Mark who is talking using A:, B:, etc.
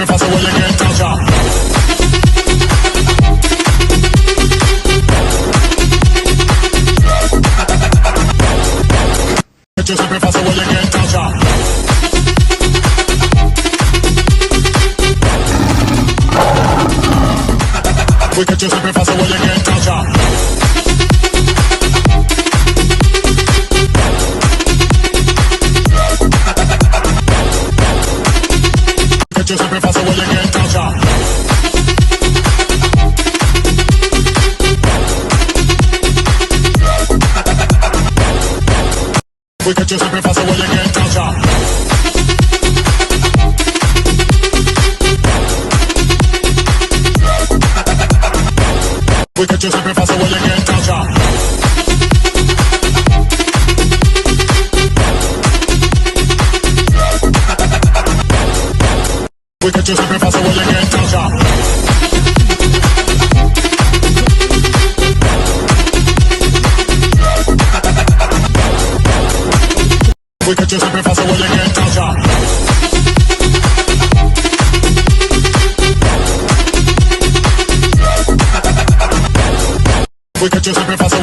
A: slipping faster when you get touch ya. Catch you slipping faster when you get touch ya. We catch you slipping faster when you get touch ya. Catch you slipping faster when you get touch ya. We catch you slipping faster when you get touch ya. We catch you slipping faster when you get touch ya. We catch you slipping faster when you get touch ya. We catch you slipping faster when you get touch ya. We catch you slipping faster